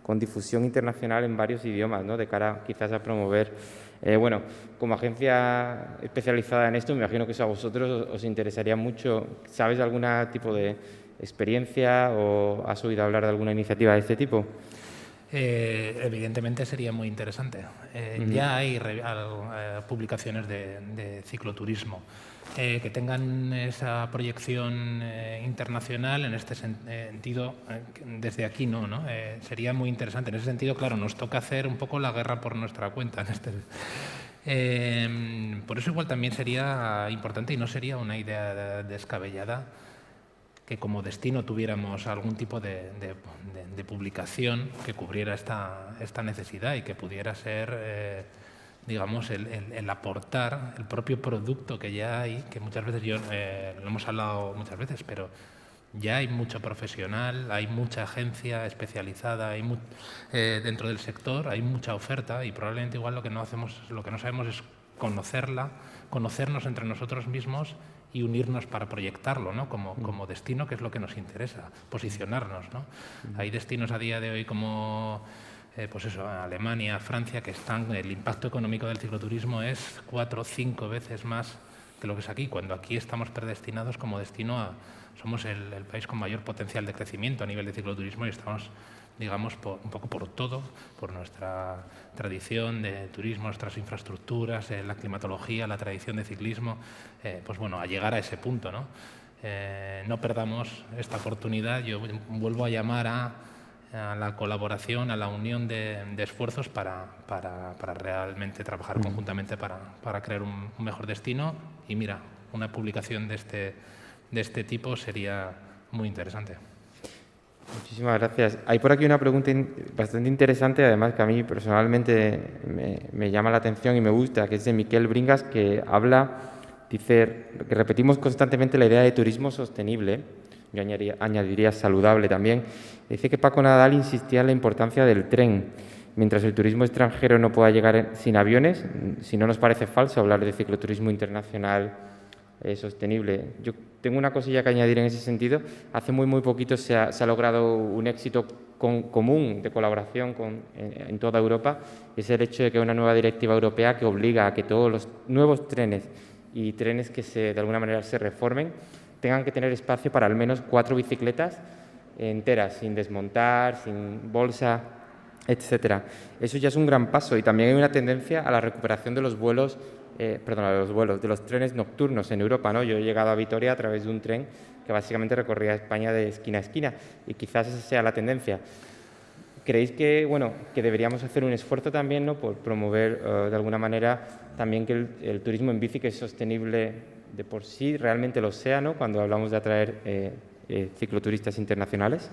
S1: con difusión internacional en varios idiomas, ¿no?, de cara quizás a promover. Bueno, como agencia especializada en esto, me imagino que eso a vosotros os interesaría mucho. ¿Sabes de algún tipo de experiencia o has oído hablar de alguna iniciativa de este tipo?
S3: Evidentemente sería muy interesante. Ya hay publicaciones de cicloturismo que tengan esa proyección internacional. En este sentido, desde aquí no. Sería muy interesante. En ese sentido, claro, nos toca hacer un poco la guerra por nuestra cuenta. Por eso igual también sería importante, y no sería una idea descabellada, que como destino tuviéramos algún tipo de publicación que cubriera esta necesidad y que pudiera ser, digamos, el aportar el propio producto que ya hay, que muchas veces lo hemos hablado muchas veces, pero ya hay mucho profesional, hay mucha agencia especializada, dentro del sector hay mucha oferta, y probablemente igual lo que no sabemos es conocernos entre nosotros mismos y unirnos para proyectarlo, ¿no?, como destino, que es lo que nos interesa, posicionarnos, ¿no? Hay destinos a día de hoy como pues eso, Alemania, Francia, que el impacto económico del cicloturismo es 4 o 5 veces más que lo que es aquí, cuando aquí estamos predestinados como destino somos el país con mayor potencial de crecimiento a nivel de cicloturismo, y estamos, digamos, un poco por todo, por nuestra tradición de turismo, nuestras infraestructuras, la climatología, la tradición de ciclismo, pues bueno, a llegar a ese punto, ¿no? No perdamos esta oportunidad. Yo vuelvo a llamar a la colaboración, a la unión de esfuerzos para realmente trabajar conjuntamente para crear un mejor destino. Y mira, una publicación de este tipo sería muy interesante.
S1: Muchísimas gracias. Hay por aquí una pregunta bastante interesante, además que a mí personalmente me llama la atención y me gusta, que es de Miquel Bringas, que dice que repetimos constantemente la idea de turismo sostenible, yo añadiría saludable también. Dice que Paco Nadal insistía en la importancia del tren, mientras el turismo extranjero no pueda llegar sin aviones, si no nos parece falso hablar de cicloturismo internacional sostenible. Yo tengo una cosilla que añadir en ese sentido. Hace muy poquito se ha logrado un éxito común de colaboración en toda Europa. Es el hecho de que hay una nueva directiva europea que obliga a que todos los nuevos trenes y trenes que de alguna manera se reformen tengan que tener espacio para al menos 4 bicicletas enteras, sin desmontar, sin bolsa, etcétera. Eso ya es un gran paso y también hay una tendencia a la recuperación de los vuelos, de los trenes nocturnos en Europa, ¿no? Yo he llegado a Vitoria a través de un tren que básicamente recorría España de esquina a esquina y quizás esa sea la tendencia. ¿Creéis que deberíamos hacer un esfuerzo también, ¿no?, por promover de alguna manera también que el turismo en bici, que es sostenible de por sí, realmente lo sea, ¿no?, cuando hablamos de atraer cicloturistas internacionales?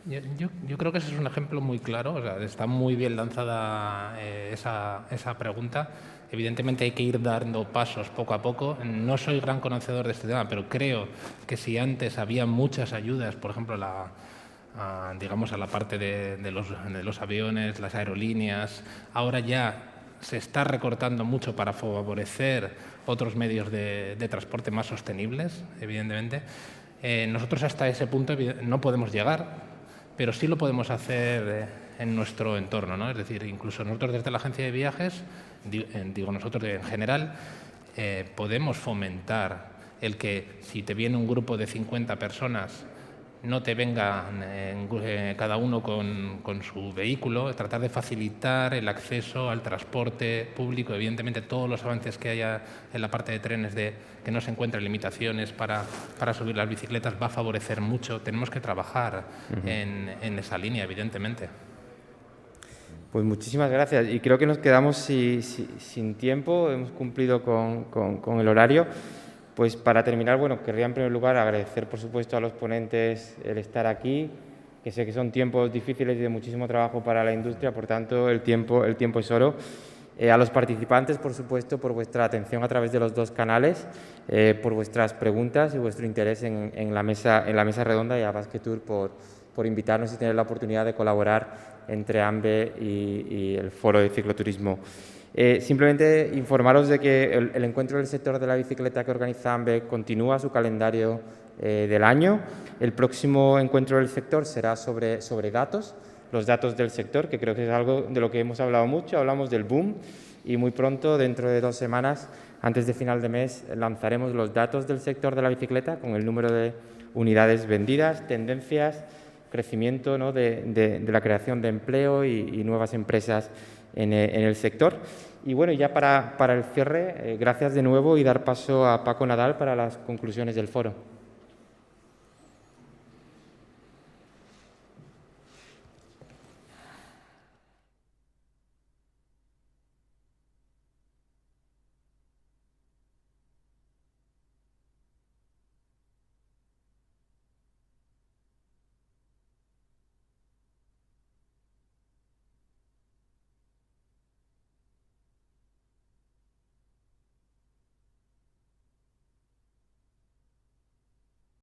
S3: Yo creo que ese es un ejemplo muy claro. O sea, está muy bien lanzada esa pregunta. Evidentemente hay que ir dando pasos poco a poco. No soy gran conocedor de este tema, pero creo que si antes había muchas ayudas, por ejemplo, digamos a la parte de los aviones, las aerolíneas, ahora ya se está recortando mucho para favorecer otros medios de transporte más sostenibles, evidentemente. Nosotros hasta ese punto no podemos llegar, pero sí lo podemos hacer en nuestro entorno, ¿no? Es decir, incluso nosotros desde la agencia de viajes, nosotros en general, podemos fomentar el que si te viene un grupo de 50 personas, no te vengan cada uno con su vehículo, tratar de facilitar el acceso al transporte público. Evidentemente, todos los avances que haya en la parte de trenes, que no se encuentren limitaciones para subir las bicicletas, va a favorecer mucho. Tenemos que trabajar en esa línea, evidentemente.
S1: Pues muchísimas gracias. Y creo que nos quedamos sin tiempo, hemos cumplido con el horario. Pues para terminar, querría en primer lugar agradecer, por supuesto, a los ponentes el estar aquí, que sé que son tiempos difíciles y de muchísimo trabajo para la industria, por tanto, el tiempo es oro. A los participantes, por supuesto, por vuestra atención a través de los 2 canales, por vuestras preguntas y vuestro interés en la mesa redonda, y a Basquetour por invitarnos y tener la oportunidad de colaborar entre AMBE y el Foro de Cicloturismo. Simplemente informaros de que el encuentro del sector de la bicicleta que organiza AMBE continúa su calendario del año. El próximo encuentro del sector será sobre datos, los datos del sector, que creo que es algo de lo que hemos hablado mucho. Hablamos del boom y muy pronto, dentro de 2 semanas, antes de final de mes, lanzaremos los datos del sector de la bicicleta con el número de unidades vendidas, tendencias, crecimiento, ¿no?, de la creación de empleo y nuevas empresas en el sector. Y ya para el cierre, gracias de nuevo y dar paso a Paco Nadal para las conclusiones del foro.